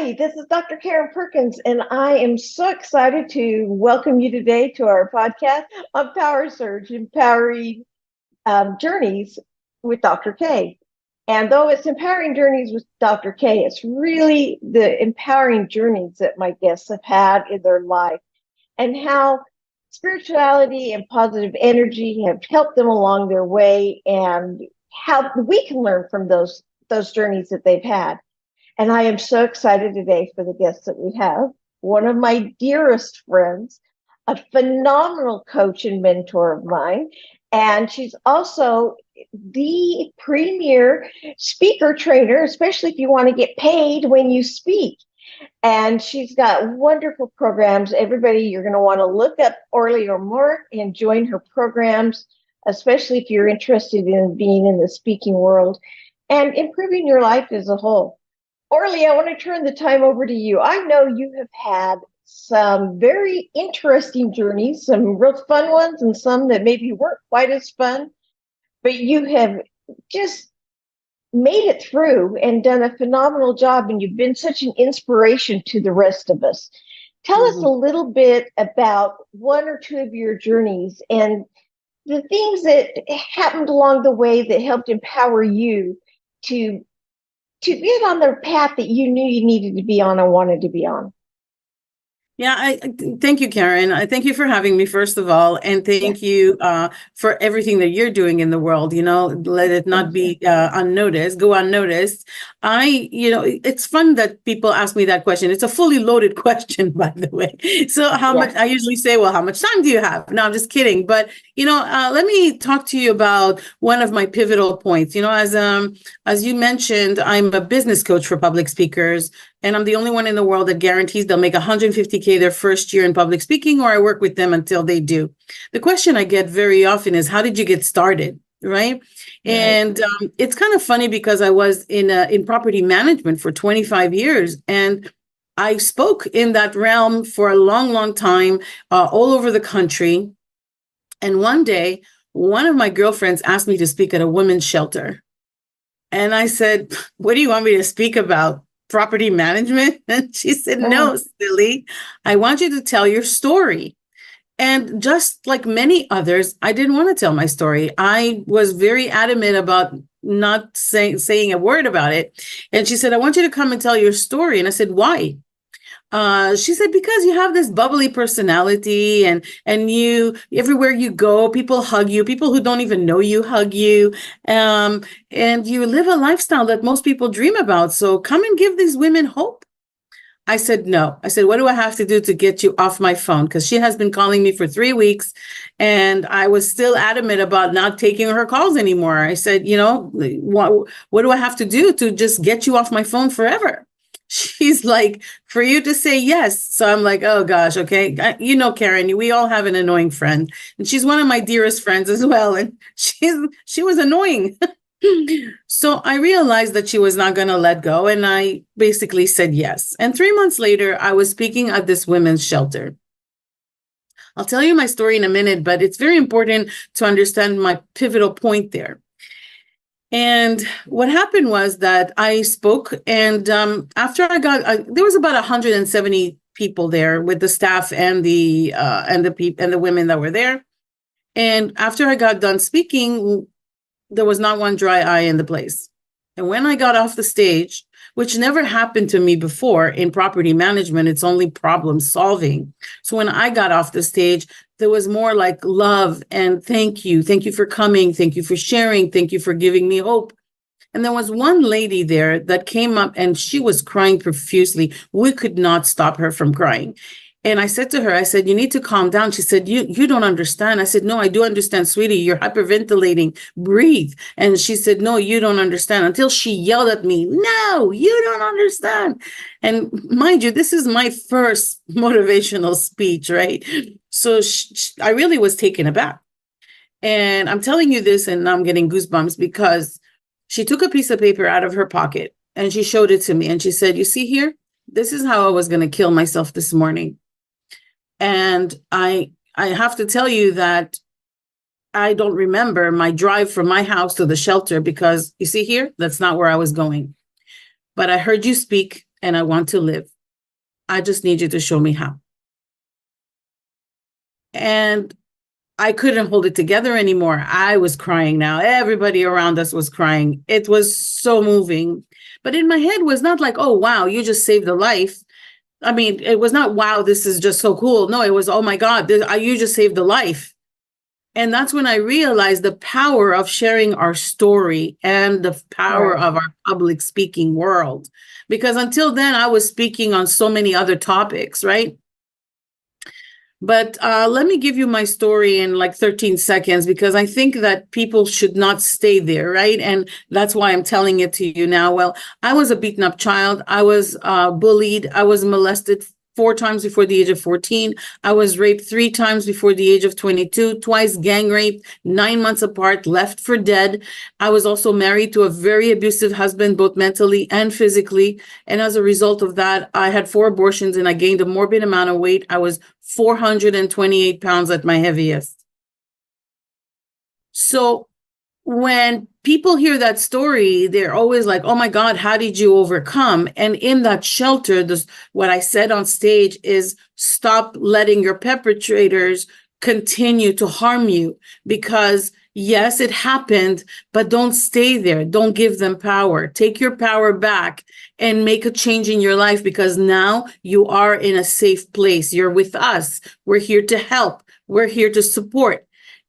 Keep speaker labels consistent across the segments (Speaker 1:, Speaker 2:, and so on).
Speaker 1: Hi, this is Dr. Karen Perkins, and I am so excited to welcome you today to our podcast on Power Surge, Empowering Journeys with Dr. K. And though it's Empowering Journeys with Dr. K, it's really the empowering journeys that my guests have had in their life and how spirituality and positive energy have helped them along their way and how we can learn from those journeys that they've had. And I am so excited today for the guests that we have. One of my dearest friends, a phenomenal coach and mentor of mine. And she's also the premier speaker trainer, especially if you want to get paid when you speak. And she's got wonderful programs. Everybody, you're going to want to look up Orly Amor and join her programs, especially if you're interested in being in the speaking world and improving your life as a whole. Orly, I want to turn the time over to you. I know you have had some very interesting journeys, some real fun ones and some that maybe weren't quite as fun, but you have just made it through and done a phenomenal job, and you've been such an inspiration to the rest of us. Tell us a little bit about one or two of your journeys and the things that happened along the way that helped empower you to get on the path that you knew you needed to be on and wanted to be on.
Speaker 2: Yeah, I thank you, Karen. I thank you for having me, first of all, and thank you for everything that you're doing in the world. Let it not be unnoticed, go unnoticed. It's fun that people ask me that question. It's a fully loaded question, by the way. So how much, I usually say, well, how much time do you have? No, I'm just kidding. But, let me talk to you about one of my pivotal points. As you mentioned, I'm a business coach for public speakers. And I'm the only one in the world that guarantees they'll make $150K their first year in public speaking, or I work with them until they do. The question I get very often is, how did you get started? Right. And it's kind of funny because I was in property management for 25 years and I spoke in that realm for a long, long time, all over the country. And one day, one of my girlfriends asked me to speak at a women's shelter. And I said, what do you want me to speak about? Property management? And she said, no, silly. I want you to tell your story. And just like many others, I didn't want to tell my story. I was very adamant about not saying a word about it. And she said, I want you to come and tell your story. And I said, why? She said, because you have this bubbly personality and you, everywhere you go, people hug you, people who don't even know you hug you. And you live a lifestyle that most people dream about. So come and give these women hope. I said, no. I said, what do I have to do to get you off my phone? Because she has been calling me for 3 weeks and I was still adamant about not taking her calls anymore. I said, what do I have to do to just get you off my phone forever? She's like, for you to say yes. So I'm like, oh gosh, okay. Karen, we all have an annoying friend, and she's one of my dearest friends as well. And she was annoying. So I realized that she was not going to let go. And I basically said yes. And 3 months later, I was speaking at this women's shelter. I'll tell you my story in a minute, but it's very important to understand my pivotal point there. And what happened was that I spoke, and after I got, there was about 170 people there with the staff and the women that were there. And after I got done speaking, there was not one dry eye in the place. And when I got off the stage, which never happened to me before in property management, it's only problem solving. So when I got off the stage, there was more like love and thank you for coming, thank you for sharing, thank you for giving me hope. And there was one lady there that came up and she was crying profusely. We could not stop her from crying. And I said to her, I said, you need to calm down. She said, you don't understand. I said, no, I do understand, sweetie. You're hyperventilating. Breathe. And she said, no, you don't understand, until she yelled at me, no, you don't understand. And mind you, this is my first motivational speech, right? So I really was taken aback. And I'm telling you this, and I'm getting goosebumps because she took a piece of paper out of her pocket and she showed it to me. And she said, you see here, this is how I was going to kill myself this morning. And I have to tell you that I don't remember my drive from my house to the shelter because, you see here, that's not where I was going. But I heard you speak and I want to live. I just need you to show me how. And I couldn't hold it together anymore. I was crying now. Everybody around us was crying. It was so moving. But in my head was not like, oh, wow, you just saved a life. I mean, it was not, wow, this is just so cool. No, it was, oh my God, you just saved a life. And that's when I realized the power of sharing our story and the power of our public speaking world. Because until then, I was speaking on so many other topics, right? But let me give you my story in like 13 seconds, because I think that people should not stay there, right? And that's why I'm telling it to you now. Well, I was a beaten up child. I was bullied. I was molested 4 times before the age of 14. I was raped 3 times before the age of 22, twice gang raped, 9 months apart, left for dead. I was also married to a very abusive husband, both mentally and physically. And as a result of that, I had 4 abortions and I gained a morbid amount of weight. I was 428 pounds at my heaviest. So when people hear that story, they're always like, oh my God, how did you overcome? And in that shelter, what I said on stage is stop letting your perpetrators continue to harm you, because yes, it happened, but don't stay there. Don't give them power. Take your power back and make a change in your life, because now you are in a safe place. You're with us. We're here to help. We're here to support.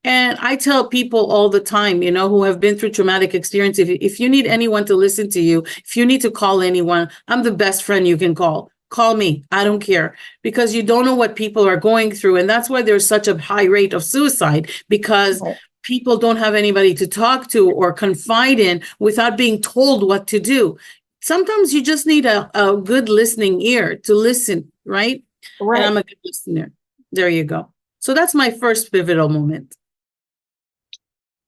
Speaker 2: And I tell people all the time, who have been through traumatic experience, if you need anyone to listen to you, if you need to call anyone, I'm the best friend you can call. Call me. I don't care, because you don't know what people are going through. And that's why there's such a high rate of suicide, because people don't have anybody to talk to or confide in without being told what to do. Sometimes you just need a good listening ear to listen, right? And I'm a good listener. There you go. So that's my first pivotal moment.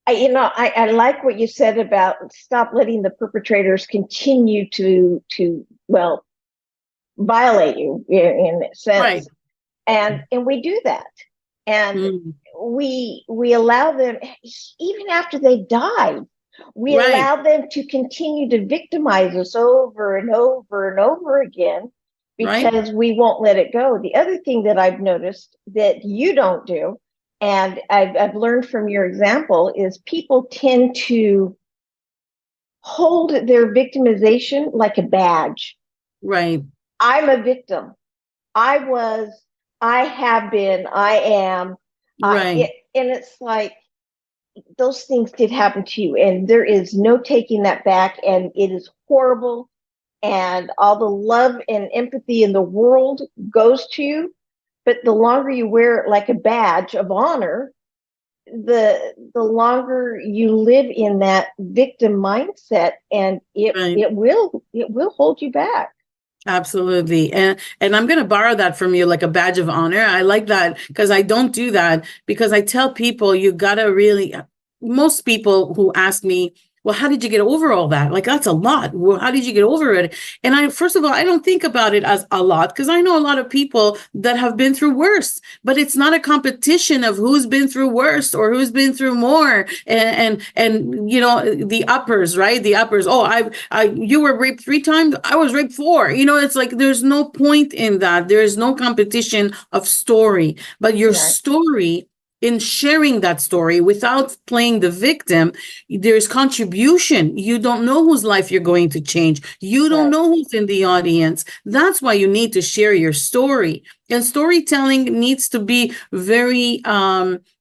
Speaker 1: I like what you said about stop letting the perpetrators continue to violate you in a sense.
Speaker 2: Right.
Speaker 1: And we do that. And we allow them, even after they died, we allow them to continue to victimize us over and over and over again, because we won't let it go. The other thing that I've noticed that you don't do, and I've learned from your example, is people tend to hold their victimization like a badge.
Speaker 2: Right.
Speaker 1: I'm a victim. I was, I have been, I am. And it's like, those things did happen to you, and there is no taking that back, and it is horrible. And all the love and empathy in the world goes to you. But the longer you wear it like a badge of honor, the longer you live in that victim mindset, and it will hold you back.
Speaker 2: Absolutely. And I'm going to borrow that from you, like a badge of honor. I like that, because I don't do that, because I tell people you got to really, most people who ask me, well, how did you get over all that? Like, that's a lot. Well, how did you get over it? And first of all, I don't think about it as a lot, because I know a lot of people that have been through worse, but it's not a competition of who's been through worse or who's been through more. And the uppers, right? The uppers. Oh, you were raped 3 times. I was raped 4. It's like, there's no point in that. There is no competition of story, but your story, in sharing that story without playing the victim, there's contribution. You don't know whose life you're going to change. You don't know who's in the audience. That's why you need to share your story. And storytelling needs to be very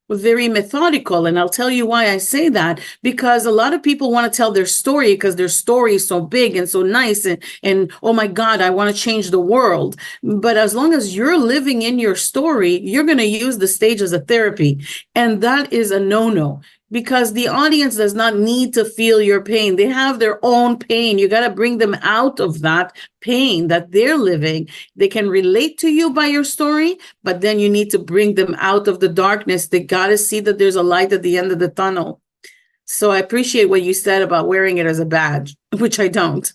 Speaker 2: methodical. And I'll tell you why I say that, because a lot of people want to tell their story because their story is so big and so nice, and oh my God, I want to change the world. But as long as you're living in your story, you're going to use the stage as a therapy. And that is a no-no, because the audience does not need to feel your pain. They have their own pain. You got to bring them out of that pain that they're living. They can relate to you by your story, but then you need to bring them out of the darkness. They got to see that there's a light at the end of the tunnel. So I appreciate what you said about wearing it as a badge, which I don't.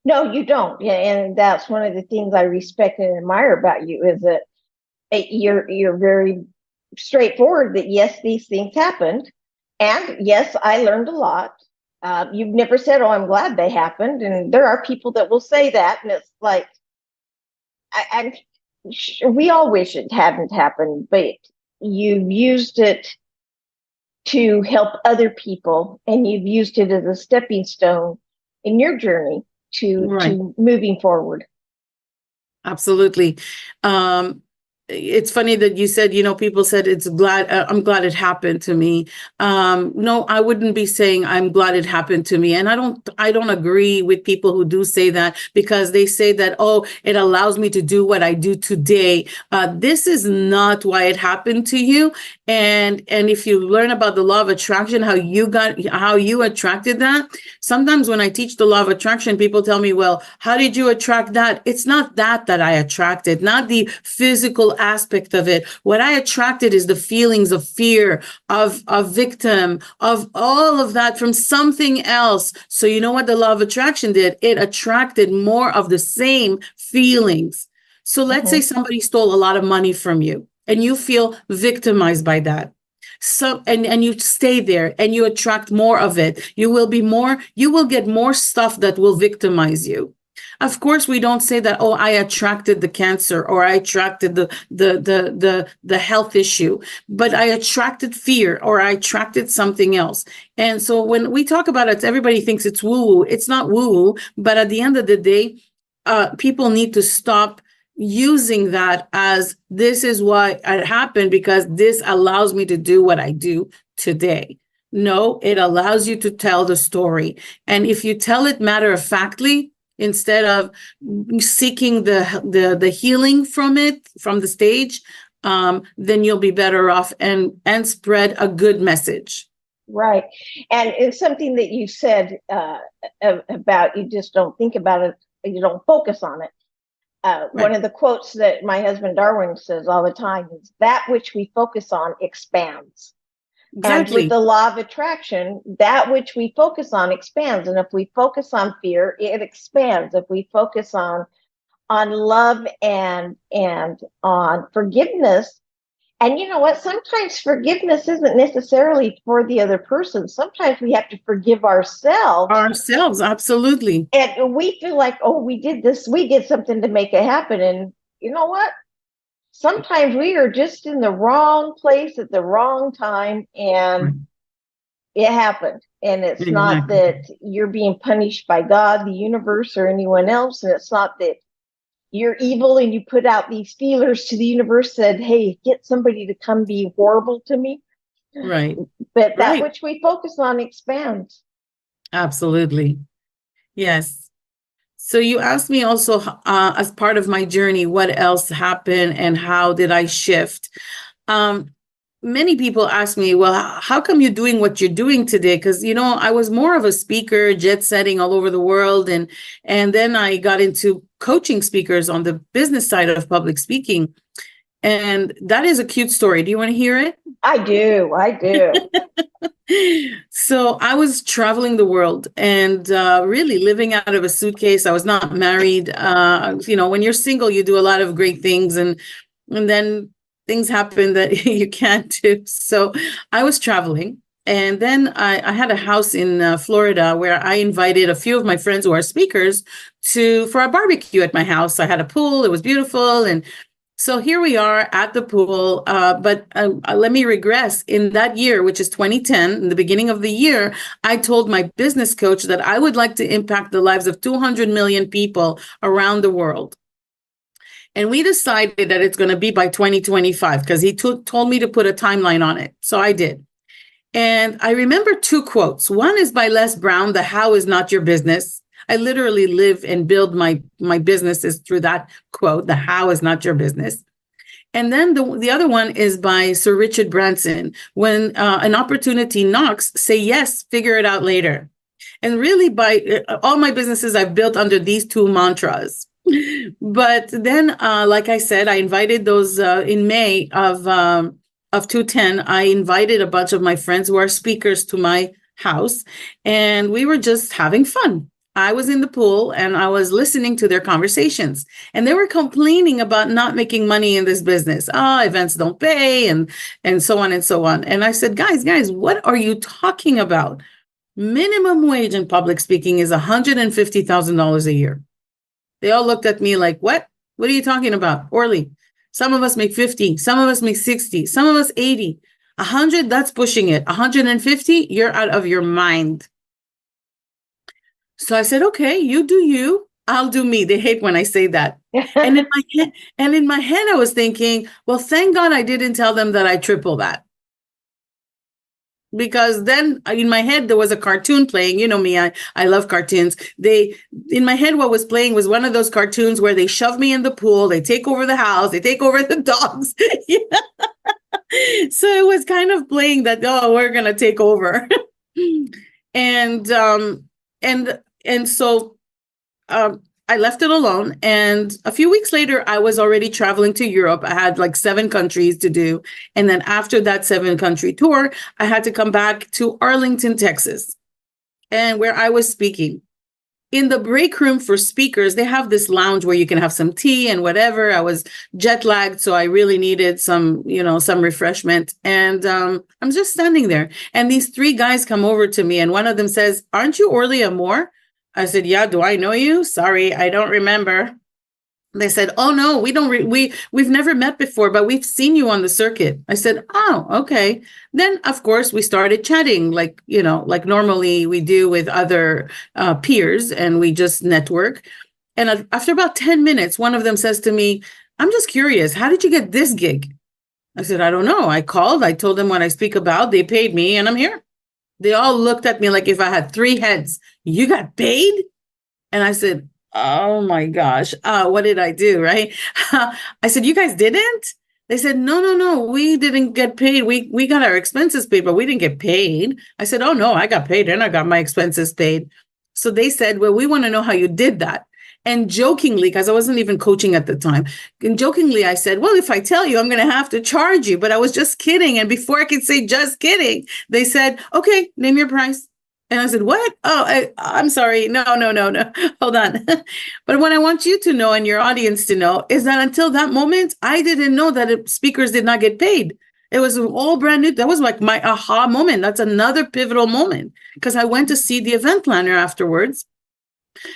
Speaker 1: No, you don't. Yeah, and that's one of the things I respect and admire about you, is that you're very straightforward, that yes, these things happened. And yes, I learned a lot. You've never said, "Oh, I'm glad they happened." And there are people that will say that, and it's like, I'm sure we all wish it hadn't happened, but you've used it to help other people, and you've used it as a stepping stone in your journey
Speaker 2: Right.
Speaker 1: to moving forward.
Speaker 2: Absolutely. It's funny that you said, people said I'm glad it happened to me. No, I wouldn't be saying I'm glad it happened to me. And I don't agree with people who do say that, because they say that, oh, it allows me to do what I do today. This is not why it happened to you. And if you learn about the law of attraction, how you attracted that. Sometimes when I teach the law of attraction, people tell me, well, how did you attract that? It's not that I attracted, not the physical aspect of it. What I attracted is the feelings of fear, of victim, of all of that from something else. So you know what the law of attraction did? It attracted more of the same feelings. So let's say somebody stole a lot of money from you and you feel victimized by that. So and you stay there and you attract more of it. You will get more stuff that will victimize you. Of course, we don't say that, oh, I attracted the cancer, or I attracted the health issue, but I attracted fear, or I attracted something else. And so when we talk about it, everybody thinks it's woo-woo. It's not woo-woo, but at the end of the day, people need to stop using that as this is why it happened, because this allows me to do what I do today. No, it allows you to tell the story. And if you tell it matter-of-factly, instead of seeking the healing from the stage, then you'll be better off and spread a good message.
Speaker 1: Right. And it's something that you said about, you just don't think about it, you don't focus on it. Right. One of the quotes that my husband Darwin says all the time is, that which we focus on expands. Exactly. And with the law of attraction, that which we focus on expands. And if we focus on fear, it expands. If we focus on love and on forgiveness, and you know what? Sometimes forgiveness isn't necessarily for the other person. Sometimes we have to forgive ourselves.
Speaker 2: Ourselves, absolutely.
Speaker 1: And we feel like, oh, we did this, we did something to make it happen. And you know what? Sometimes we are just in the wrong place at the wrong time, and it happened. And it's not that you're being punished by God, the universe, or anyone else. And it's not that you're evil and you put out these feelers to the universe, said, hey, get somebody to come be horrible to me.
Speaker 2: Right.
Speaker 1: But that which we focus on expands.
Speaker 2: Absolutely. Yes. So you asked me also, as part of my journey, what else happened and how did I shift? Many people ask me, well, how come you're doing what you're doing today? Because, I was more of a speaker, jet setting all over the world. And then I got into coaching speakers on the business side of public speaking. And that is a cute story. Do you want to hear it?
Speaker 1: I do.
Speaker 2: So I was traveling the world and really living out of a suitcase. I was not married. When you're single, you do a lot of great things, and then things happen that you can't do. So I was traveling, and then I had a house in Florida where I invited a few of my friends who are speakers for a barbecue at my house. I had a pool. It was beautiful. And so here we are at the pool, but let me regress. In that year, which is 2010, in the beginning of the year, I told my business coach that I would like to impact the lives of 200 million people around the world. And we decided that it's going to be by 2025, because he told me to put a timeline on it. So I did. And I remember two quotes. One is by Les Brown, "The how is not your business." I literally live and build my businesses through that quote, "The how is not your business." And then the other one is by Sir Richard Branson, "When an opportunity knocks, say yes, figure it out later." And really, by all my businesses, I've built under these two mantras. But then, like I said, I invited those in May of 2010. I invited a bunch of my friends who are speakers to my house, and we were just having fun. I was in the pool and I was listening to their conversations, and they were complaining about not making money in this business. Events don't pay, and so on and so on. And I said, guys, what are you talking about? Minimum wage in public speaking is $150,000 a year. They all looked at me like, what? What are you talking about? Orly, some of us make 50, some of us make 60, some of us 80. 100, that's pushing it. 150, you're out of your mind. So I said, okay, you do you, I'll do me. They hate when I say that. And in my head, I was thinking, well, thank God I didn't tell them that I triple that. Because then in my head there was a cartoon playing. You know me, I love cartoons. In my head, what was playing was one of those cartoons where they shove me in the pool, they take over the house, they take over the dogs. So it was kind of playing that, oh, we're gonna take over. and so I left it alone. And a few weeks later, I was already traveling to Europe. I had like 7 countries to do. And then after that 7-country tour, I had to come back to Arlington, Texas, and where I was speaking. In the break room for speakers, they have this lounge where you can have some tea and whatever. I was jet lagged, so I really needed some refreshment. And I'm just standing there. And these 3 guys come over to me, and one of them says, "Aren't you Orly Amor?" I said, "Yeah, do I know you? Sorry, I don't remember." They said, "Oh no, we don't. We've never met before, but we've seen you on the circuit." I said, "Oh, okay." Then, of course, we started chatting like normally we do with other peers, and we just network. And after about 10 minutes, one of them says to me, "I'm just curious, how did you get this gig?" I said, "I don't know. I called. I told them what I speak about. They paid me, and I'm here." They all looked at me like if I had 3 heads. "You got paid?" And I said, "Oh my gosh, what did I do?" Right? I said, "You guys didn't?" They said, No, we didn't get paid. We got our expenses paid, but we didn't get paid." I said, "Oh no, I got paid and I got my expenses paid." So they said, "Well, we want to know how you did that." And jokingly, because I wasn't even coaching at the time, and jokingly I said, "Well, if I tell you, I'm going to have to charge you." But I was just kidding. And before I could say just kidding, they said, "Okay, name your price." And I said, "What? Oh, I'm sorry. No. Hold on." But what I want you to know and your audience to know is that until that moment, I didn't know that speakers did not get paid. It was all brand new. That was like my aha moment. That's another pivotal moment, because I went to see the event planner afterwards.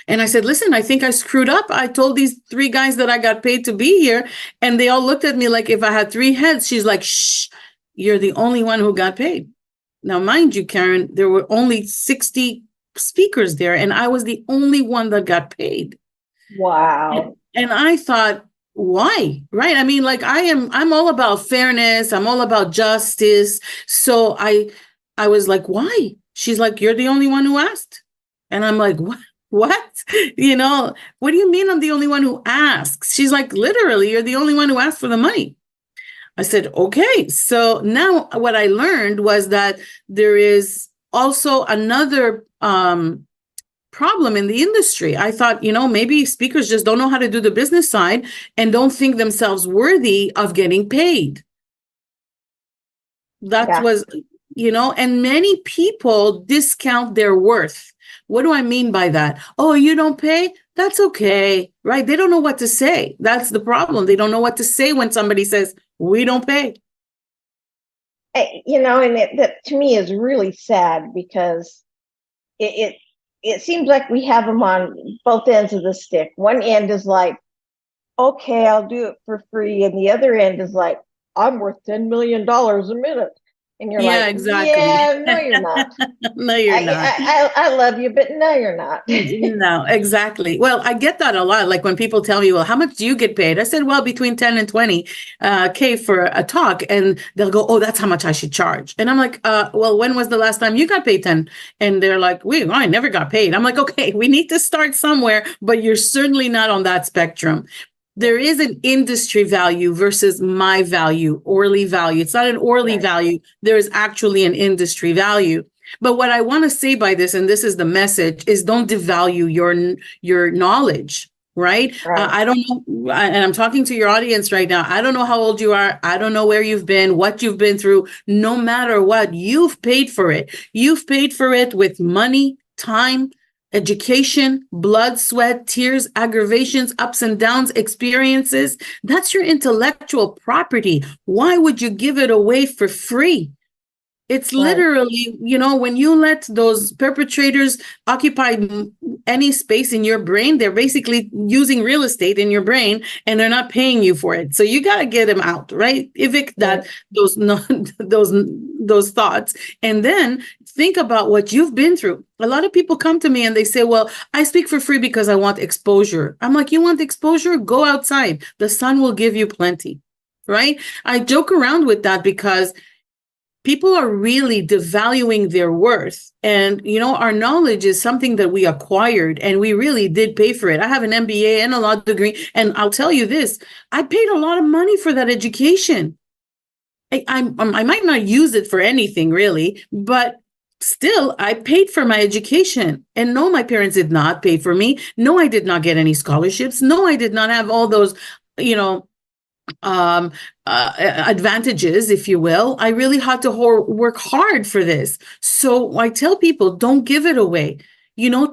Speaker 2: And I said, "Listen, I think I screwed up. I told these 3 guys that I got paid to be here." And they all looked at me like if I had 3 heads. She's like, "Shh, you're the only one who got paid." Now, mind you, Karen, there were only 60 speakers there, and I was the only one that got paid.
Speaker 1: Wow.
Speaker 2: And I thought, why? Right? I mean, like I'm all about fairness. I'm all about justice. So I was like, why? She's like, "You're the only one who asked." And I'm like, what? What? What do you mean I'm the only one who asks? She's like, "Literally, you're the only one who asked for the money." I said, okay. So now what I learned was that there is also another problem in the industry. I thought, maybe speakers just don't know how to do the business side and don't think themselves worthy of getting paid. That was, and many people discount their worth. What do I mean by that? "Oh, you don't pay? That's okay." Right? They don't know what to say. That's the problem. They don't know what to say when somebody says, "We don't pay."
Speaker 1: And that to me is really sad, because it seems like we have them on both ends of the stick. One end is like, "Okay, I'll do it for free," and the other end is like, "I'm worth $10 million a minute." And you're
Speaker 2: Yeah,
Speaker 1: like,
Speaker 2: exactly.
Speaker 1: "Yeah, no, you're not.
Speaker 2: No, you're not.
Speaker 1: I love you, but no, you're not."
Speaker 2: No, exactly. Well, I get that a lot. Like when people tell me, "Well, how much do you get paid?" I said, "Well, between 10 and 20 K for a talk." And they'll go, "Oh, that's how much I should charge." And I'm like, well, when was the last time you got paid 10? And they're like, I never got paid." I'm like, okay, we need to start somewhere, but you're certainly not on that spectrum. There is an industry value versus my value, Orly value. It's not an Orly value. There is actually an industry value. But what I want to say by this, and this is the message, is don't devalue your knowledge, right? I don't know, and I'm talking to your audience right now. I don't know how old you are. I don't know where you've been, what you've been through. No matter what, you've paid for it. You've paid for it with money, time, education, blood, sweat, tears, aggravations, ups and downs, experiences. That's your intellectual property. Why would you give it away for free? It's
Speaker 1: Right.
Speaker 2: literally, when you let those perpetrators occupy any space in your brain, they're basically using real estate in your brain and they're not paying you for it. So you got to get them out, right? Evict
Speaker 1: Right.
Speaker 2: those no, those thoughts, and then think about what you've been through. A lot of people come to me and they say, "Well, I speak for free because I want exposure." I'm like, "You want exposure? Go outside. The sun will give you plenty." Right? I joke around with that because people are really devaluing their worth. And, our knowledge is something that we acquired and we really did pay for it. I have an MBA and a law degree. And I'll tell you this, I paid a lot of money for that education. I might not use it for anything really, but still, I paid for my education. And no, my parents did not pay for me. No, I did not get any scholarships. No, I did not have all those, you know, um advantages, if you will. I really had to work hard for this. So I tell people, don't give it away.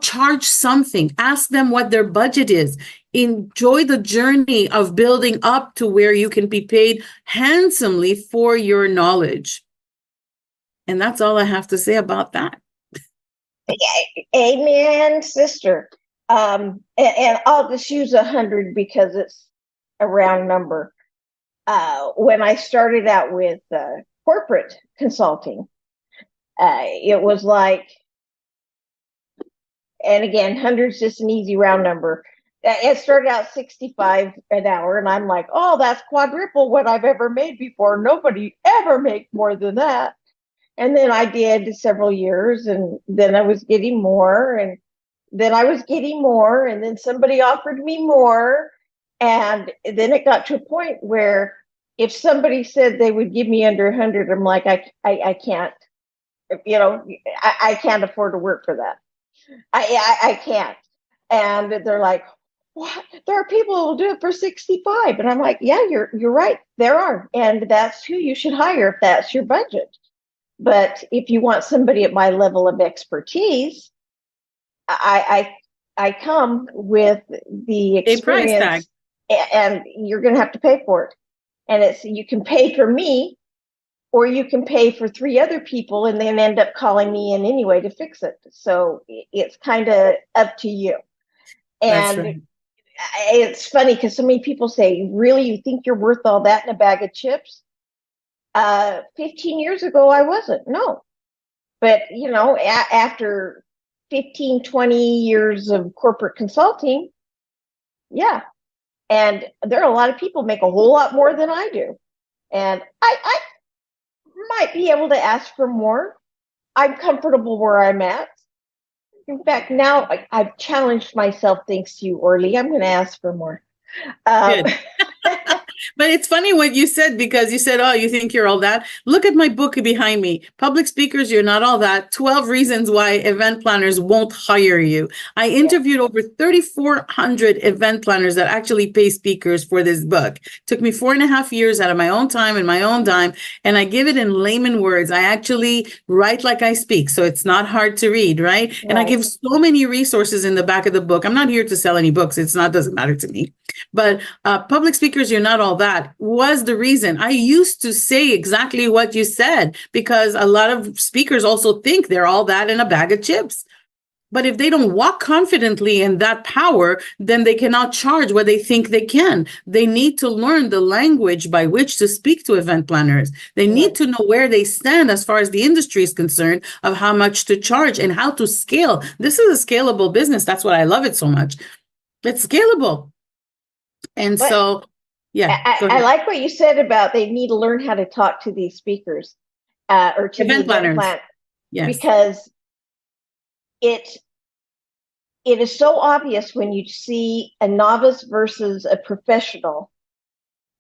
Speaker 2: Charge something. Ask them what their budget is. Enjoy the journey of building up to where you can be paid handsomely for your knowledge. And that's all I have to say about that.
Speaker 1: Amen, sister. And I'll just use 100 because it's a round number. When I started out with corporate consulting, it was like, and again, 100's just an easy round number. It started out 65 an hour, and I'm like, oh, that's quadruple what I've ever made before. Nobody ever makes more than that. And then I did several years, and then I was getting more, and then I was getting more, and then somebody offered me more. And then it got to a point where if somebody said they would give me under 100, I'm like, I can't, I can't afford to work for that. I can't. And they're like, what? There are people who will do it for 65. And I'm like, yeah, you're right. There are. And that's who you should hire if that's your budget. But if you want somebody at my level of expertise, I come with the
Speaker 2: A price tag.
Speaker 1: experience, and you're going to have to pay for it. And you can pay for me, or you can pay for 3 other people and then end up calling me in anyway to fix it. So it's kind of up to you.
Speaker 2: That's
Speaker 1: And
Speaker 2: right.
Speaker 1: it's funny because so many people say, really, you think you're worth all that in a bag of chips? 15 years ago, I wasn't. No. But, after 15, 20 years of corporate consulting, yeah. And there are a lot of people make a whole lot more than I do. And I might be able to ask for more. I'm comfortable where I'm at. In fact, now I've challenged myself, thanks to you, Orly. I'm going to ask for more.
Speaker 2: Good. But it's funny what you said, because you said, oh, you think you're all that. Look at my book behind me. Public Speakers, You're Not All That. 12 Reasons Why Event Planners Won't Hire You. I interviewed over 3,400 event planners that actually pay speakers for this book. It took me 4.5 years out of my own time and my own dime. And I give it in layman words. I actually write like I speak, so it's not hard to read, right? And I give so many resources in the back of the book. I'm not here to sell any books. Doesn't matter to me. But Public Speakers, You're Not All That was the reason. I used to say exactly what you said, because a lot of speakers also think they're all that in a bag of chips. But if they don't walk confidently in that power, then they cannot charge what they think they can. They need to learn the language by which to speak to event planners. They need to know where they stand as far as the industry is concerned, of how much to charge and how to scale. This is a scalable business. That's why I love it so much. It's scalable. And
Speaker 1: But
Speaker 2: so, yeah,
Speaker 1: I like what you said about they need to learn how to talk to these speakers, or to
Speaker 2: event
Speaker 1: the event
Speaker 2: planners.
Speaker 1: plan,
Speaker 2: Yes.
Speaker 1: because it is so obvious when you see a novice versus a professional,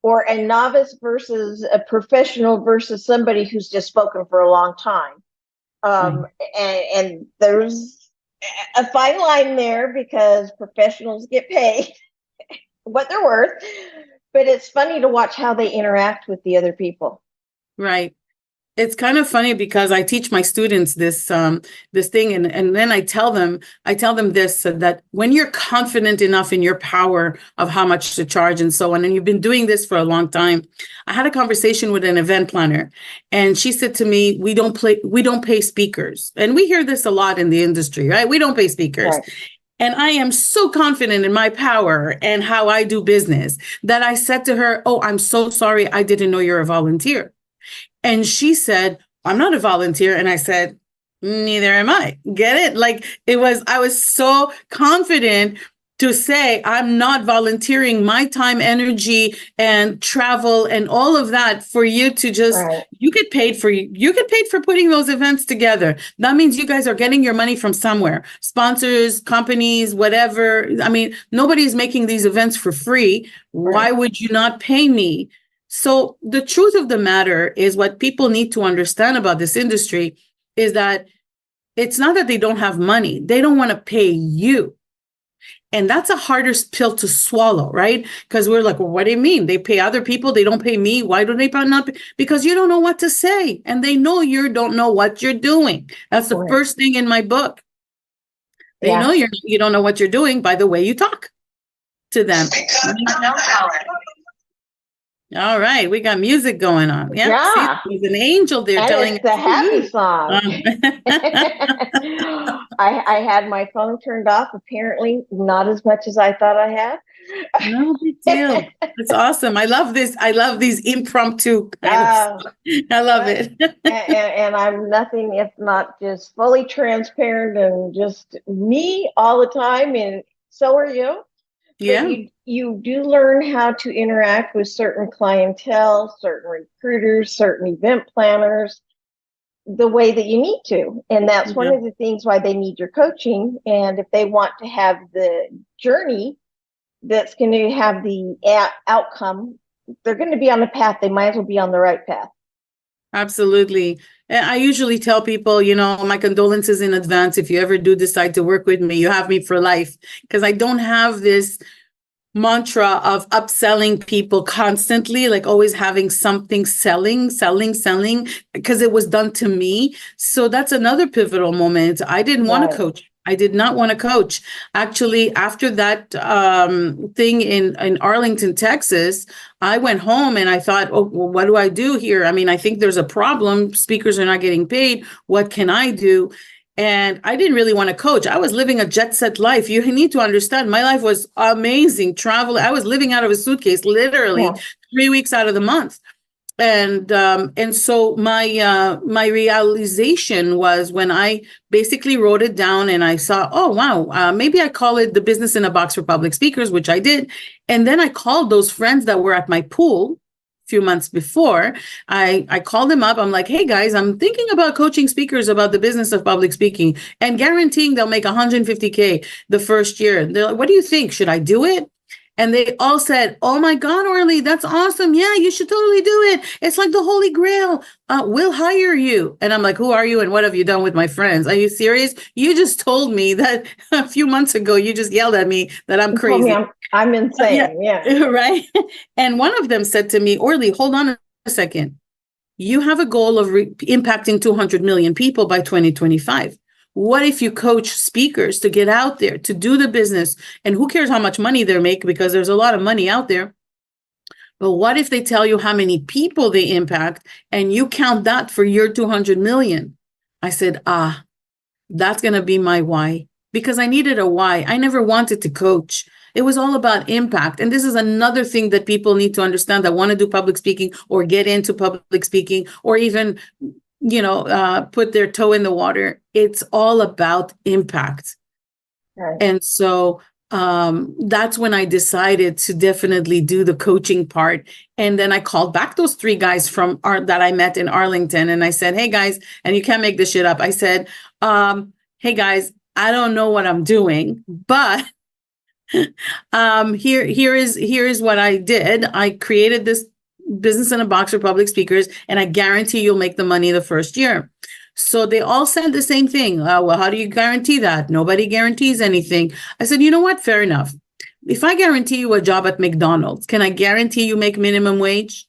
Speaker 1: or a novice versus a professional versus somebody who's just spoken for a long time. And there's a fine line there, because professionals get paid what they're worth, but it's funny to watch how they interact with the other people.
Speaker 2: Right. It's kind of funny because I teach my students this thing, and then I tell them this, so that when you're confident enough in your power of how much to charge and so on, and you've been doing this for a long time. I had a conversation with an event planner, and she said to me, we don't pay speakers. And we hear this a lot in the industry, right? We don't pay speakers.
Speaker 1: Right.
Speaker 2: And I am so confident in my power and how I do business that I said to her, "Oh, I'm so sorry. I didn't know you're a volunteer." And she said, "I'm not a volunteer." And I said, "Neither am I." Get it? Like I was so confident to say, I'm not volunteering my time, energy, and travel and all of that for you to just,
Speaker 1: Right.
Speaker 2: you get paid for putting those events together. That means you guys are getting your money from somewhere, sponsors, companies, whatever. I mean, nobody's making these events for free. Why
Speaker 1: Right.
Speaker 2: would you not pay me? So the truth of the matter is, what people need to understand about this industry is that it's not that they don't have money. They don't want to pay you. And that's a harder pill to swallow, right? Because we're like, well, what do you mean? They pay other people, they don't pay me. Why do they not pay? Because you don't know what to say. And they know you don't know what you're doing. That's the
Speaker 1: Right.
Speaker 2: first thing in my book. They know
Speaker 1: Yeah.
Speaker 2: you don't know what you're doing by the way you talk to them. All right, we got music going on. Yeah, see,
Speaker 1: Yeah.
Speaker 2: there's an angel there
Speaker 1: And
Speaker 2: telling
Speaker 1: it's the happy
Speaker 2: us.
Speaker 1: song.
Speaker 2: Um,
Speaker 1: I had my phone turned off, apparently not as much as I thought I had.
Speaker 2: no big deal. It's awesome. I love this. I love these impromptu kind of stuff. I love it.
Speaker 1: And I'm nothing if not just fully transparent and just me all the time. And so are you.
Speaker 2: Yeah.
Speaker 1: But you do learn how to interact with certain clientele, certain recruiters, certain event planners, the way that you need to. And that's one
Speaker 2: Yeah.
Speaker 1: of the things why they need your coaching. And if they want to have the journey that's going to have the outcome, they're going to be on the path. They might as well be on the right path.
Speaker 2: Absolutely. And I usually tell people, my condolences in advance. If you ever do decide to work with me, you have me for life, because I don't have this mantra of upselling people constantly, like always having something selling, because it was done to me. So that's another pivotal moment. I didn't want to coach. I did not want to coach. Actually, after that thing in Arlington, Texas, I went home and I thought, oh, well, what do I do here? I mean, I think there's a problem. Speakers are not getting paid. What can I do? And I didn't really want to coach. I was living a jet set life. You need to understand, my life was amazing. Travel. I was living out of a suitcase, literally 3 weeks out of the month. And so my realization was when I basically wrote it down and I saw, oh, wow, maybe I call it the business in a box for public speakers, which I did. And then I called those friends that were at my pool few months before. I called them up. I'm like, hey guys, I'm thinking about coaching speakers about the business of public speaking and guaranteeing they'll make 150K the first year. They're like, what do you think? Should I do it? And they all said, oh my God, Orly, that's awesome. Yeah, you should totally do it. It's like the Holy Grail. We'll hire you. And I'm like, who are you? And what have you done with my friends? Are you serious? You just told me that a few months ago, you just yelled at me that I'm crazy.
Speaker 1: I'm insane. Yeah.
Speaker 2: Right. And one of them said to me, Orly, hold on a second. You have a goal of impacting 200 million people by 2025. What if you coach speakers to get out there, to do the business? And who cares how much money they make, because there's a lot of money out there. But what if they tell you how many people they impact and you count that for your 200 million? I said, that's going to be my why, because I needed a why. I never wanted to coach. It was all about impact. And this is another thing that people need to understand that want to do public speaking or get into public speaking or even put their toe in the water. It's all about impact. Right. And so that's when I decided to definitely do the coaching part. And then I called back those 3 guys that I met in Arlington. And I said, hey guys, and you can't make this shit up. I said, hey guys, I don't know what I'm doing, but here is what I did. I created this business in a box for public speakers, and I guarantee you'll make the money the first year. So they all said the same thing. Well, how do you guarantee that? Nobody guarantees anything. I said, you know what? Fair enough. If I guarantee you a job at McDonald's, can I guarantee you make minimum wage?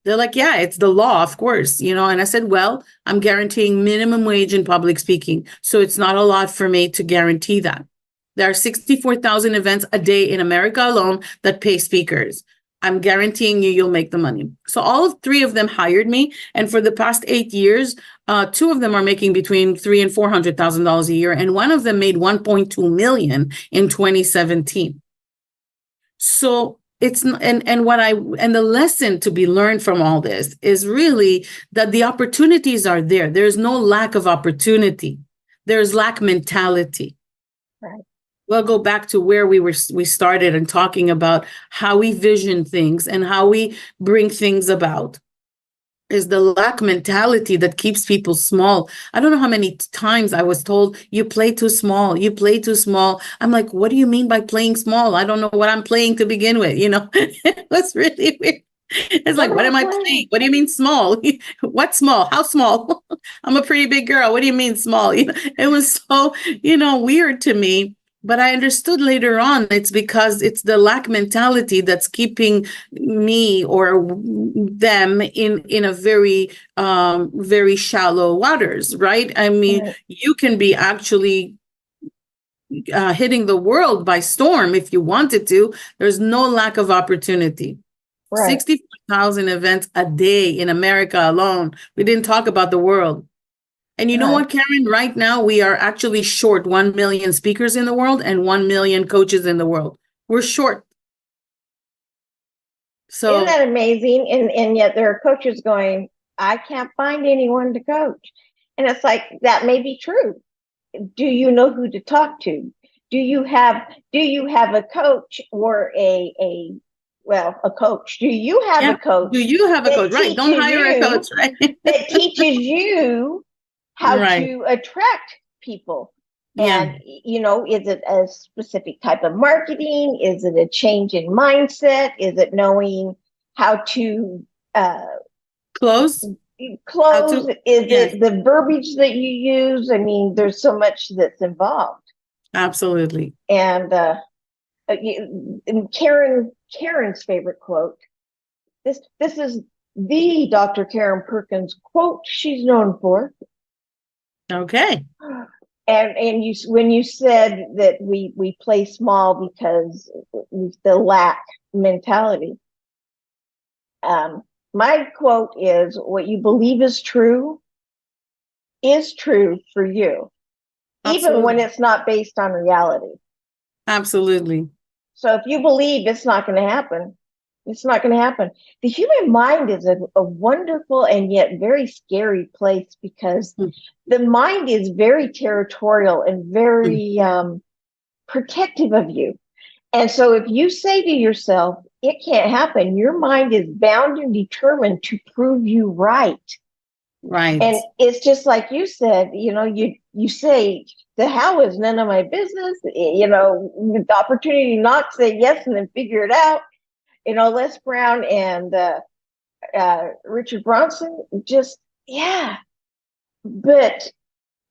Speaker 2: They're like, yeah, it's the law, of course, And I said, well, I'm guaranteeing minimum wage in public speaking. So it's not a lot for me to guarantee that. There are 64,000 events a day in America alone that pay speakers. I'm guaranteeing you'll make the money. So all of three of them hired me. And for the past 8 years, two of them are making between $300,000 and $400,000 a year. And one of them made 1.2 million in 2017. So it's and the lesson to be learned from all this is really that the opportunities are there. There's no lack of opportunity. There's lack mentality.
Speaker 1: Right.
Speaker 2: We'll go back to where we started and talking about how we vision things and how we bring things about. Is the lack mentality that keeps people small. I don't know how many times I was told, you play too small, you play too small. I'm like, what do you mean by playing small? I don't know what I'm playing to begin with. It was really weird. It's like, what am I playing? What do you mean small? What small? How small? I'm a pretty big girl. What do you mean small? It was so, weird to me. But I understood later on it's because it's the lack mentality that's keeping me or them in a very, very shallow waters, right? I mean,
Speaker 1: Right.
Speaker 2: you can be actually hitting the world by storm if you wanted to. There's no lack of opportunity.
Speaker 1: Right.
Speaker 2: 64,000 events a day in America alone. We didn't talk about the world. And you know what, Karen? Right now, we are actually short 1 million speakers in the world and 1 million coaches in the world. We're short. So
Speaker 1: isn't that amazing? And yet there are coaches going, I can't find anyone to coach. And it's like, that may be true. Do you know who to talk to? Do you have a coach or a coach? Do you have a coach?
Speaker 2: Do you have a coach? Right. Don't hire a coach, right?
Speaker 1: That teaches you how to attract people. And, is it a specific type of marketing? Is it a change in mindset? Is it knowing how to
Speaker 2: close?
Speaker 1: Is it the verbiage that you use? I mean, there's so much that's involved.
Speaker 2: Absolutely.
Speaker 1: And Karen's favorite quote. This is the Dr. Karen Perkins quote she's known for.
Speaker 2: Okay.
Speaker 1: And when you said that we play small because the lack mentality. My quote is, what you believe is true for you, even when it's not based on reality.
Speaker 2: Absolutely.
Speaker 1: So if you believe it's not going to happen, it's not going to happen. The human mind is a wonderful and yet very scary place because the mind is very territorial and very protective of you. And so if you say to yourself, it can't happen, your mind is bound and determined to prove you right.
Speaker 2: Right.
Speaker 1: And it's just like you said, you say, the how is none of my business, the opportunity not to say yes and then figure it out. Les Brown and Richard Bronson, just, yeah. But.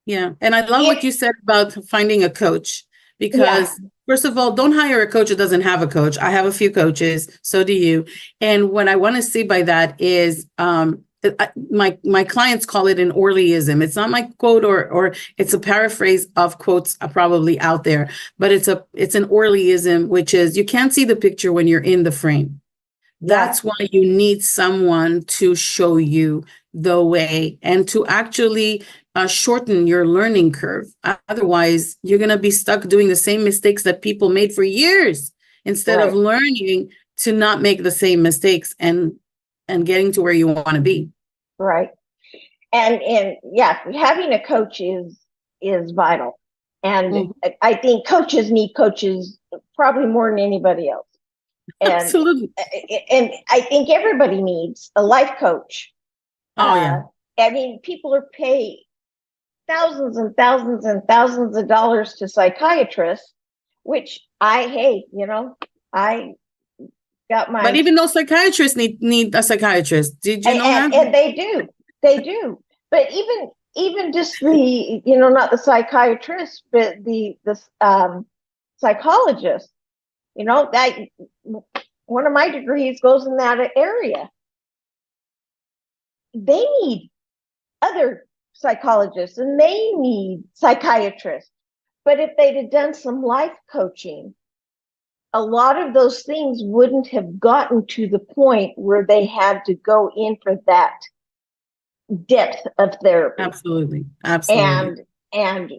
Speaker 2: Yeah. And I love what you said about finding a coach, because first of all, don't hire a coach who doesn't have a coach. I have a few coaches. So do you. And what I want to say by that is, my clients call it an Orlyism. It's not my quote, or it's a paraphrase of quotes probably out there, but it's an Orlyism, which is, you can't see the picture when you're in the frame. That's why you need someone to show you the way and to actually shorten your learning curve. Otherwise, you're going to be stuck doing the same mistakes that people made for years, instead of learning to not make the same mistakes and getting to where you want to be.
Speaker 1: Right. And having a coach is vital. And I think coaches need coaches probably more than anybody else. And,
Speaker 2: absolutely.
Speaker 1: And I think everybody needs a life coach.
Speaker 2: Oh, yeah.
Speaker 1: I mean, people are paid thousands and thousands and thousands of dollars to psychiatrists, which I got my.
Speaker 2: But even those psychiatrists need a psychiatrist. Did you know that?
Speaker 1: And they do. But even just the, not the psychiatrist, but the psychologist, that one of my degrees goes in that area. they need other psychologists and they need psychiatrists. But if they'd have done some life coaching, a lot of those things wouldn't have gotten to the point where they had to go in for that depth of therapy.
Speaker 2: Absolutely. Absolutely.
Speaker 1: And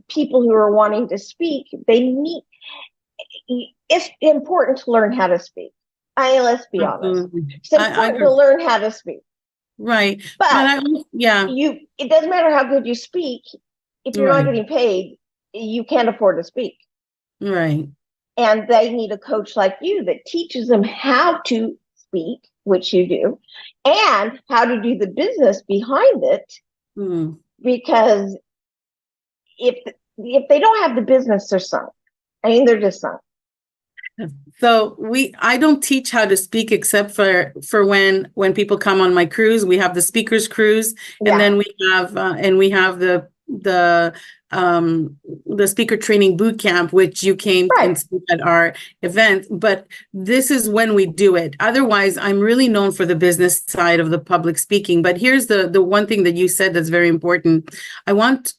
Speaker 1: people who are wanting to speak, it's important to learn how to speak. Let's be honest. It's important to learn how to speak.
Speaker 2: Right.
Speaker 1: But it doesn't matter how good you speak. If you're not getting paid, you can't afford to speak.
Speaker 2: Right.
Speaker 1: And they need a coach like you that teaches them how to speak, which you do, and how to do the business behind it. Because if they don't have the business, they're sunk. I mean, they're just sunk.
Speaker 2: So I don't teach how to speak except for when people come on my cruise. We have the speakers cruise, and then we have the speaker training boot camp, which you came and spoke at our event. But this is when we do it. Otherwise, I'm really known for the business side of the public speaking. But here's the one thing that you said that's very important. I want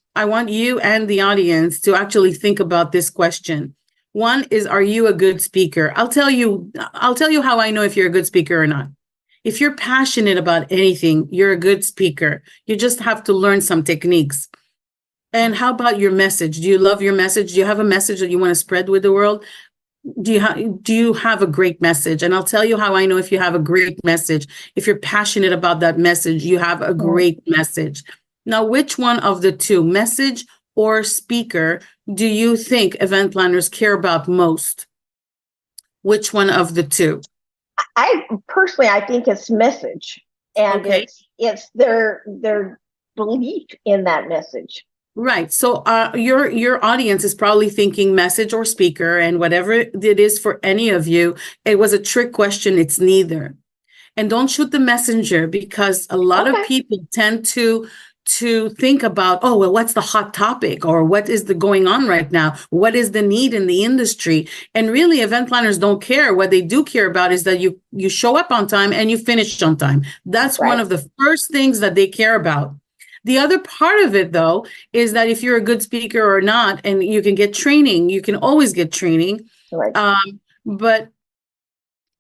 Speaker 2: you and the audience to actually think about this question. One is, are you a good speaker? I'll tell you how I know if you're a good speaker or not. If you're passionate about anything, you're a good speaker. You just have to learn some techniques. And how about your message? Do you love your message? Do you have a message that you want to spread with the world? Do you have a great message? And I'll tell you how I know if you have a great message. If you're passionate about that message, you have a great message. Now, which one of the two, message or speaker, do you think event planners care about most? Which one of the two?
Speaker 1: I think it's message, and it's their belief in that message.
Speaker 2: Right. So your audience is probably thinking message or speaker, and whatever it is for any of you, it was a trick question. It's neither. And don't shoot the messenger, because a lot of people tend to think about, oh, well, what's the hot topic, or what is the going on right now? What is the need in the industry? And really, event planners don't care. What they do care about is that you show up on time and you finish on time. That's one of the first things that they care about. The other part of it, though, is that if you're a good speaker or not, and you can get training, you can always get training. But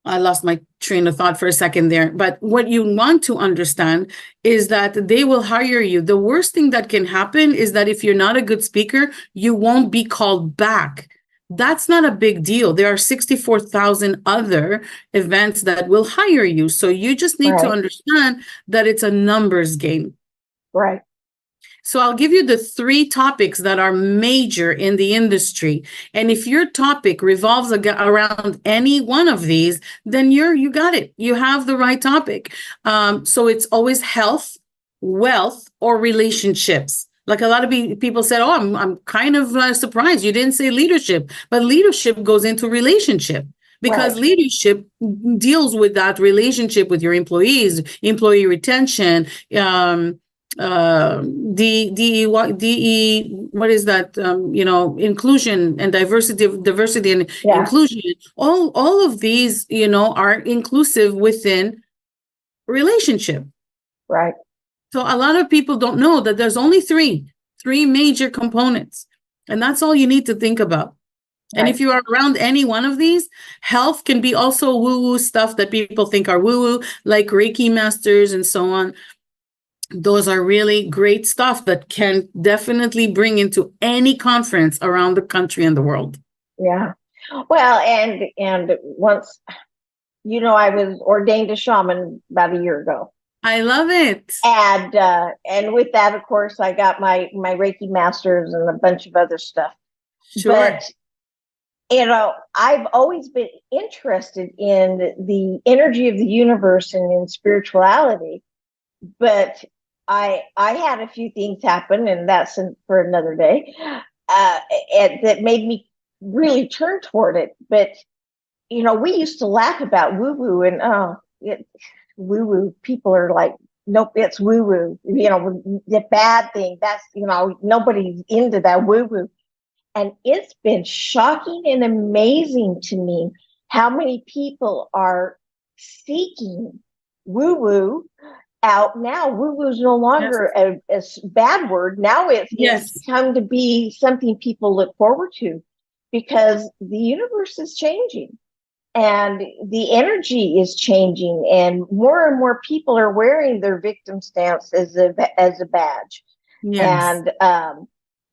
Speaker 2: I lost my train of thought for a second there. But what you want to understand is that they will hire you. The worst thing that can happen is that if you're not a good speaker, you won't be called back. That's not a big deal. There are 64,000 other events that will hire you. So you just need to understand that it's a numbers game.
Speaker 1: Right.
Speaker 2: So I'll give you the 3 topics that are major in the industry. And if your topic revolves around any one of these, then you got it. You have the right topic. So it's always health, wealth, or relationships. Like a lot of people said, oh, I'm kind of surprised you didn't say leadership. But leadership goes into relationship. Because leadership deals with that relationship with your employees, employee retention, what is that? Inclusion and diversity and inclusion. All of these, are inclusive within relationship.
Speaker 1: Right.
Speaker 2: So a lot of people don't know that there's only three major components, and that's all you need to think about. And if you are around any one of these, health can be also woo-woo stuff that people think are woo-woo, like Reiki masters and so on. Those are really great stuff that can definitely bring into any conference around the country and the world.
Speaker 1: Yeah. Well, and once, I was ordained a shaman about a year ago.
Speaker 2: I love it.
Speaker 1: And with that, of course, I got my Reiki masters and a bunch of other stuff.
Speaker 2: Sure.
Speaker 1: But I've always been interested in the energy of the universe and in spirituality, but I had a few things happen, and that's for another day, that made me really turn toward it. But, we used to laugh about woo-woo, and woo-woo, people are like, nope, it's woo-woo, the bad thing. That's, nobody's into that woo-woo. And it's been shocking and amazing to me how many people are seeking woo-woo out. Now woo-woo is no
Speaker 2: Yes.
Speaker 1: longer a bad word. Now it's
Speaker 2: Yes.
Speaker 1: come to be something people look forward to, because the universe is changing and the energy is changing, and more people are wearing their victim stance as a badge.
Speaker 2: Yes.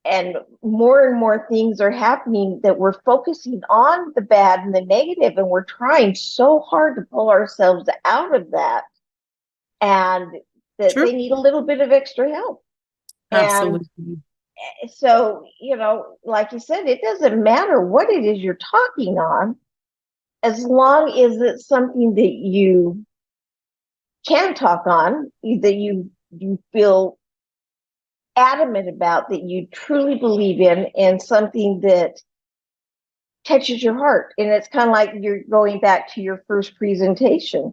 Speaker 1: And more and more things are happening that we're focusing on the bad and the negative, and we're trying so hard to pull ourselves out of that, and that they
Speaker 2: True.
Speaker 1: need a little bit of extra help. And
Speaker 2: Absolutely.
Speaker 1: so, like you said, it doesn't matter what it is you're talking on, as long as it's something that you can talk on, that you feel adamant about, that you truly believe in, and something that touches your heart. And it's kind of like you're going back to your first presentation.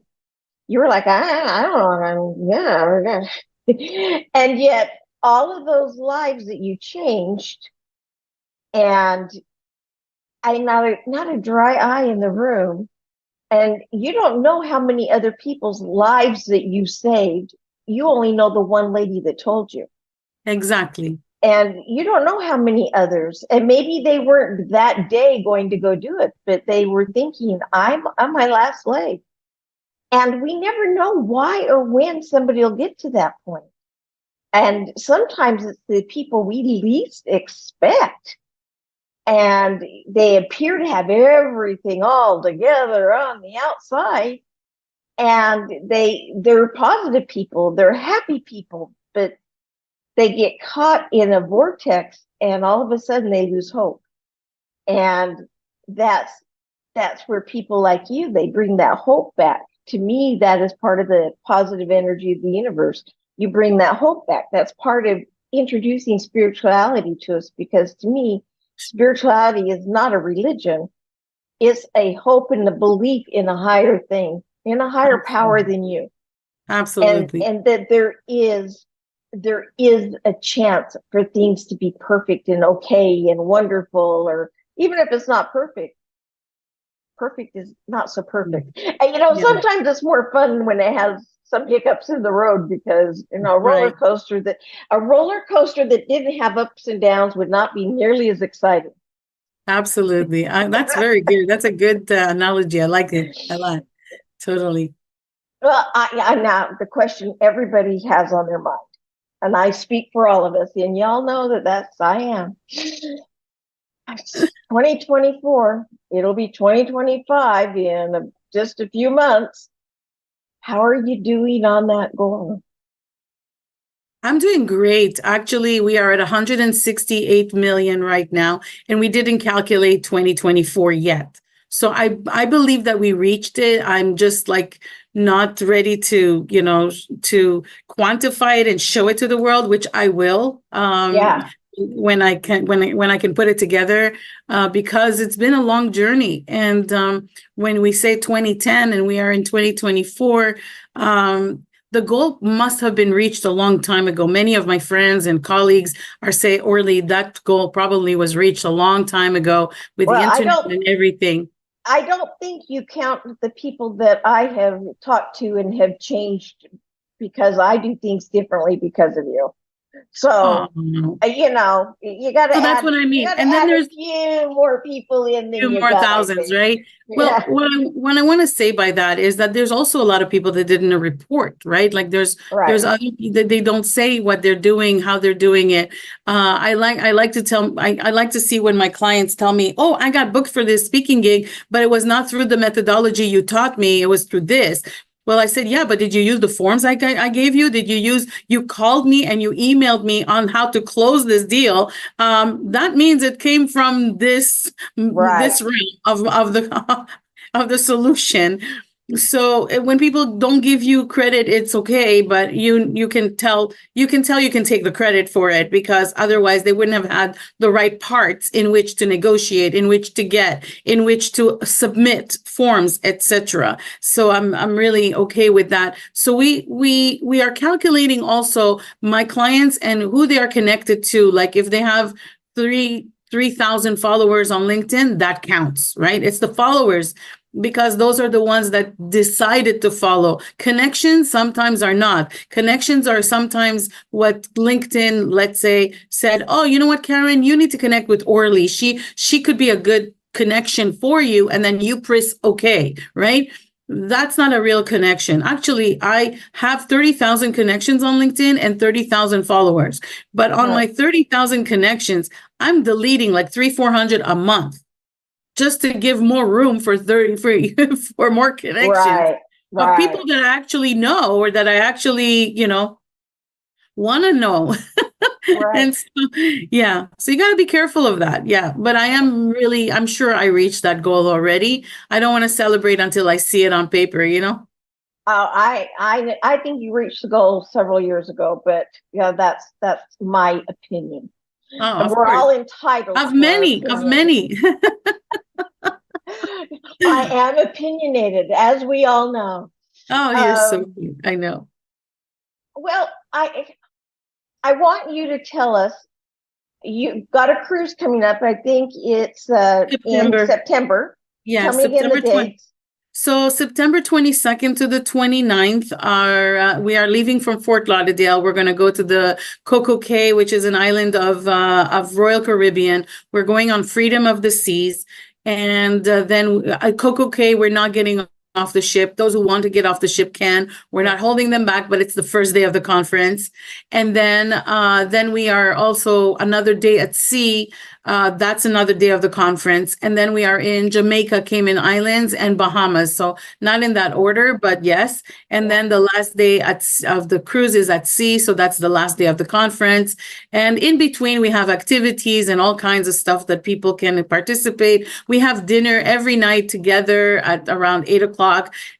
Speaker 1: You were like, I don't know, yeah. And yet all of those lives that you changed, and I not a dry eye in the room, and you don't know how many other people's lives that you saved. You only know the one lady that told you.
Speaker 2: Exactly.
Speaker 1: And you don't know how many others, and maybe they weren't that day going to go do it, but they were thinking, I'm on my last leg. And we never know why or when somebody will get to that point. And sometimes it's the people we least expect, and they appear to have everything all together on the outside, and they're positive people, they're happy people, but they get caught in a vortex, and all of a sudden they lose hope. And that's where people like you, they bring that hope back. To me, that is part of the positive energy of the universe. You bring that hope back. That's part of introducing spirituality to us, because to me, spirituality is not a religion. It's a hope and a belief in a higher thing, in a higher power than you.
Speaker 2: Absolutely.
Speaker 1: And that there is a chance for things to be perfect and okay and wonderful, or even if it's not perfect, perfect is not so perfect. And
Speaker 2: Yeah.
Speaker 1: sometimes it's more fun when it has some hiccups in the road, because a roller
Speaker 2: Right.
Speaker 1: coaster that didn't have ups and downs would not be nearly as exciting.
Speaker 2: Absolutely. That's very good. That's a good analogy. I like it a lot. Totally.
Speaker 1: Well, now the question everybody has on their mind, and I speak for all of us, and y'all know that's I am. 2024, it'll be 2025 in just a few months. How are you doing on that goal?
Speaker 2: I'm doing great. Actually, we are at 168 million right now, and we didn't calculate 2024 yet. So I believe that we reached it. I'm just like not ready to, to quantify it and show it to the world, which I will.
Speaker 1: Yeah.
Speaker 2: When I can put it together, because it's been a long journey. And when we say 2010 and we are in 2024, the goal must have been reached a long time ago. Many of my friends and colleagues are saying, Orly, that goal probably was reached a long time ago with the
Speaker 1: Well,
Speaker 2: internet and everything.
Speaker 1: I don't think you count the people that I have talked to and have changed, because I do things differently because of you. So,
Speaker 2: Oh,
Speaker 1: you got to
Speaker 2: so that's
Speaker 1: add,
Speaker 2: what I
Speaker 1: you
Speaker 2: mean.
Speaker 1: got to
Speaker 2: And then
Speaker 1: add a
Speaker 2: there's
Speaker 1: few more people in than
Speaker 2: few
Speaker 1: you
Speaker 2: more
Speaker 1: got, I
Speaker 2: thousands,
Speaker 1: think.
Speaker 2: right? Well,
Speaker 1: Yeah.
Speaker 2: what I want to say by that is that there's also a lot of people that didn't report, right? Like there's
Speaker 1: Right.
Speaker 2: other that they don't say what they're doing, how they're doing it. I like to see when my clients tell me, "Oh, I got booked for this speaking gig, but it was not through the methodology you taught me. It was through this." Well, I said, yeah, but did you use the forms I gave you? You called me and you emailed me on how to close this deal. That means it came from
Speaker 1: Right.
Speaker 2: this realm of the of the solution. So when people don't give you credit, it's okay, but you can tell you can take the credit for it, because otherwise they wouldn't have had the right parts in which to negotiate, in which to get, in which to submit forms, etc. So I'm really okay with that. So we are calculating also my clients and who they are connected to. Like if they have 3,000 followers on LinkedIn, that counts, right? It's the followers because those are the ones that decided to follow. Connections sometimes are not. Connections are sometimes what LinkedIn, let's say, said, oh, you know what, Karen, you need to connect with Orly. She could be a good connection for you. And then you press okay, right? That's not a real connection. Actually, I have 30,000 connections on LinkedIn and 30,000 followers. But on my 30,000 connections, I'm deleting like 400 a month just to give more room for 30 for more connections of people that I actually know or that I actually, want to know. And so, yeah, so you got to be careful of that. Yeah, but I'm sure I reached that goal already. I don't want to celebrate until I see it on paper,
Speaker 1: I think you reached the goal several years ago, but yeah, that's my opinion.
Speaker 2: Oh,
Speaker 1: and
Speaker 2: of
Speaker 1: we're
Speaker 2: course.
Speaker 1: all entitled
Speaker 2: Of many.
Speaker 1: I am opinionated, as we all know.
Speaker 2: Oh, you're so cute. I know.
Speaker 1: Well, I want you to tell us, you've got a cruise coming up. I think it's in September.
Speaker 2: Yeah,
Speaker 1: tell me again the dates.
Speaker 2: So September 22nd to the 29th we are leaving from Fort Lauderdale. We're going to go to the Coco Cay, which is an island of Royal Caribbean. We're going on Freedom of the Seas. And then at Coco Cay, we're not getting off the ship. Those who want to get off the ship can. We're not holding them back, but it's the first day of the conference. And then we are also another day at sea. That's another day of the conference. And then we are in Jamaica, Cayman Islands, and Bahamas. So not in that order, but yes. And then the last day of the cruise is at sea. So that's the last day of the conference. And in between, we have activities and all kinds of stuff that people can participate. We have dinner every night together at around 8 o'clock.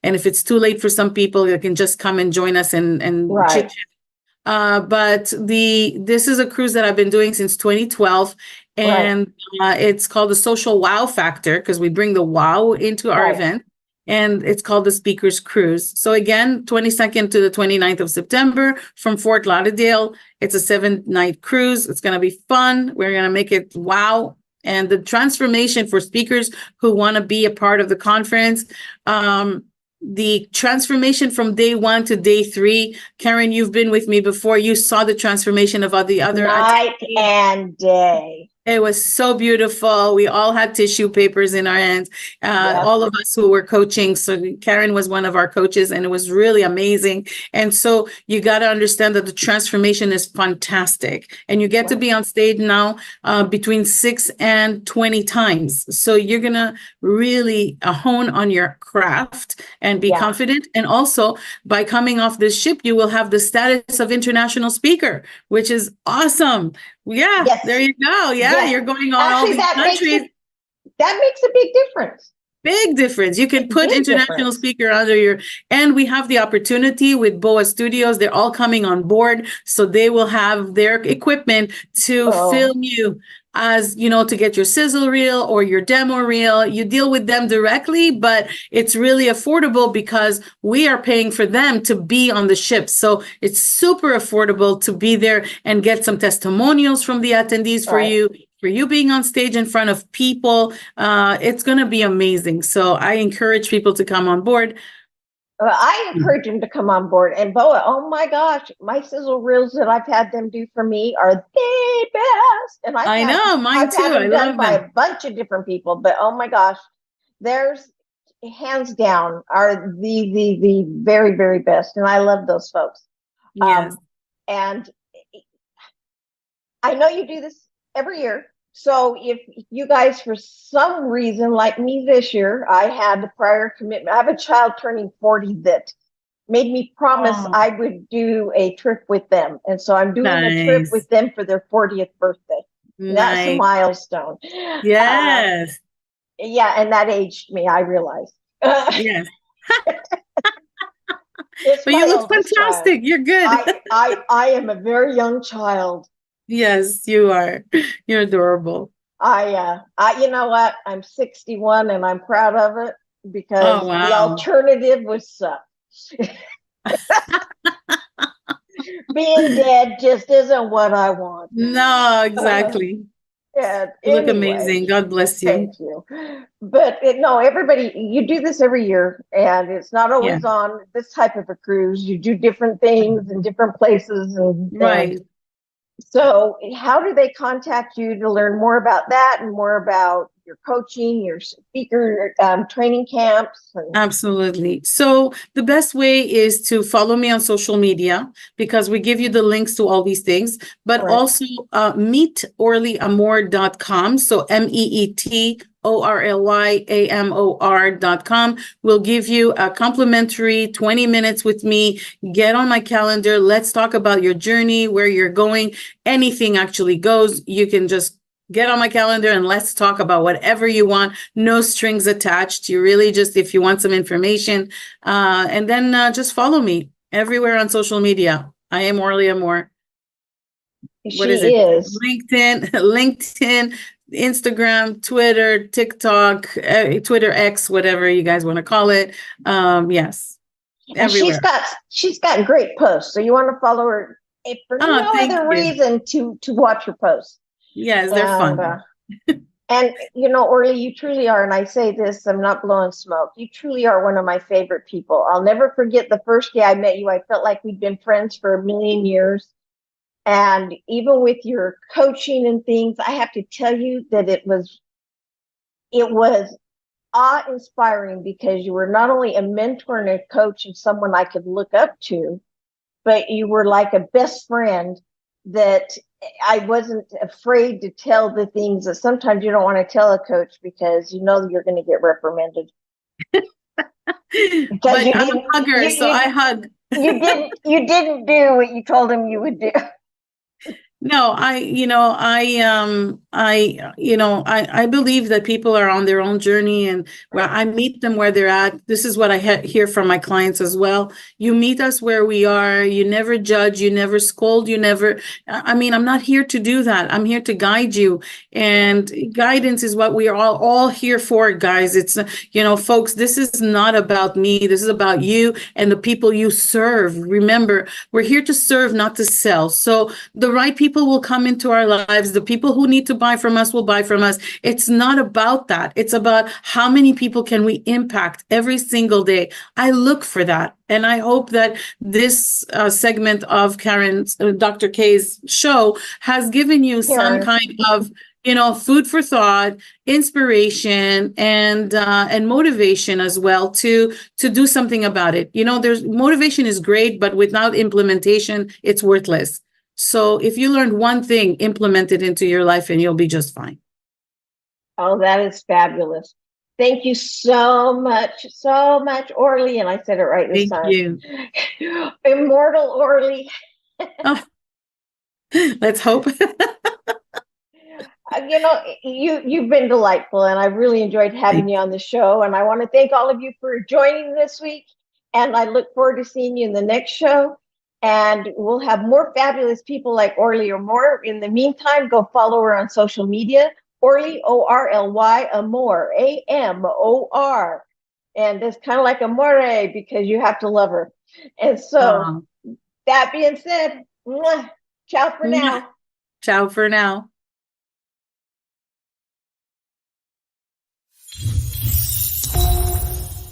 Speaker 2: And if it's too late for some people, you can just come and join us and chit chat. But this is a cruise that I've been doing since 2012. And it's called the Social Wow Factor because we bring the wow into our event. And it's called the Speakers Cruise. So again, 22nd to the 29th of September from Fort Lauderdale. It's a 7-night cruise. It's going to be fun. We're going to make it wow. And the transformation for speakers who want to be a part of the conference, the transformation from day 1 to day 3. Karen, you've been with me before. You saw the transformation of the other
Speaker 1: night and day.
Speaker 2: It was so beautiful. We all had tissue papers in our hands, all of us who were coaching. So Karen was one of our coaches, and it was really amazing. And so you got to understand that the transformation is fantastic. And you get to be on stage now between 6 and 20 times. So you're going to really hone on your craft and be confident. And also, by coming off this ship, you will have the status of international speaker, which is awesome. Yeah, there you go. Yeah, you're going on all these countries.
Speaker 1: That makes a big difference.
Speaker 2: Big difference. You can put international speaker under and we have the opportunity with BOA Studios. They're all coming on board. So they will have their equipment to film you as, to get your sizzle reel or your demo reel. You deal with them directly, but it's really affordable because we are paying for them to be on the ship. So it's super affordable to be there and get some testimonials from the attendees for you being on stage in front of people. It's going to be amazing. So I encourage people to come on board.
Speaker 1: Well, I encourage them to come on board. And BOA, oh my gosh, my sizzle reels that I've had them do for me are the best. And
Speaker 2: I know, mine too.
Speaker 1: I love them by a bunch of different people, but oh my gosh, theirs hands down are the very, very best. And I love those folks.
Speaker 2: Yes.
Speaker 1: And I know you do this every year. So if you guys, for some reason, like me this year, I had the prior commitment. I have a child turning 40 that made me promise I would do a trip with them. And so I'm doing a trip with them for their 40th birthday. That's a milestone.
Speaker 2: Yes.
Speaker 1: And that aged me, I realize.
Speaker 2: Yes. But you look fantastic. You're good.
Speaker 1: I am a very young child.
Speaker 2: Yes, you are. You're adorable.
Speaker 1: You know what? I'm 61 and I'm proud of it because the alternative was suck. Being dead just isn't what I want.
Speaker 2: No, exactly.
Speaker 1: Yeah,
Speaker 2: You look
Speaker 1: anyway,
Speaker 2: amazing. God bless you.
Speaker 1: thank you. But no, everybody, you do this every year, and it's not
Speaker 2: Yeah,
Speaker 1: always on this type of a cruise. You do different things in different places, and
Speaker 2: right.
Speaker 1: so how do they contact you to learn more about that and more about your coaching, your speaker training camps?
Speaker 2: Absolutely. So the best way is to follow me on social media because we give you the links to all these things, but
Speaker 1: Right.
Speaker 2: also meetorlyamor.com. So meetorlyamor.com will give you a complimentary 20 minutes with me. Get on my calendar. Let's talk about your journey, where you're going. Anything actually goes. You can just get on my calendar and let's talk about whatever you want. No strings attached. You really just, if you want some information, and then just follow me everywhere on social media. I am Orly Amor. What is
Speaker 1: She
Speaker 2: it?
Speaker 1: is.
Speaker 2: LinkedIn, Instagram, Twitter, TikTok, Twitter X, whatever you guys want to call it. Yes,
Speaker 1: And she's
Speaker 2: everywhere.
Speaker 1: got great posts. So you want to follow her if for
Speaker 2: Oh,
Speaker 1: no
Speaker 2: thank
Speaker 1: other
Speaker 2: you.
Speaker 1: reason to watch her posts.
Speaker 2: Yes, they're
Speaker 1: And
Speaker 2: fun.
Speaker 1: Orly, you truly are, and I say this, I'm not blowing smoke. You truly are one of my favorite people. I'll never forget the first day I met you. I felt like we'd been friends for a million years. And even with your coaching and things, I have to tell you that it was awe-inspiring because you were not only a mentor and a coach and someone I could look up to, but you were like a best friend that I wasn't afraid to tell the things that sometimes you don't want to tell a coach because you know you're going to get reprimanded. Because
Speaker 2: But
Speaker 1: you
Speaker 2: I'm a
Speaker 1: didn't
Speaker 2: hugger, so I hug.
Speaker 1: you didn't do what you told him you would do.
Speaker 2: No, I believe that people are on their own journey and where I meet them where they're at. This is what I hear from my clients as well. You meet us where we are. You never judge, you never scold, I mean, I'm not here to do that. I'm here to guide you. And guidance is what we are all here for, guys. It's, folks, this is not about me. This is about you and the people you serve. Remember, we're here to serve, not to sell. So the right people will come into our lives. The people who need to buy from us will buy from us. It's not about that. It's about how many people can we impact every single day. I look for that. And I hope that this segment of Dr. K's show has given you some
Speaker 1: Karen,
Speaker 2: kind of food for thought, inspiration, and motivation as well to do something about it. There's motivation is great, but without implementation, it's worthless. So if you learned one thing, implement it into your life and you'll be just fine.
Speaker 1: oh, that is fabulous. Thank you so much, Orly. And I said it right this
Speaker 2: Thank
Speaker 1: time.
Speaker 2: you.
Speaker 1: Immortal Orly.
Speaker 2: Oh, let's hope.
Speaker 1: You've been delightful, and I really enjoyed having you on the show. And I want to thank all of you for joining this week. And I look forward to seeing you in the next show. And we'll have more fabulous people like Orly Amor. In the meantime, go follow her on social media. Orly, Orly, Amor, Amor. And it's kind of like amore because you have to love her. And so, that being said, ciao for now.
Speaker 2: Ciao for now.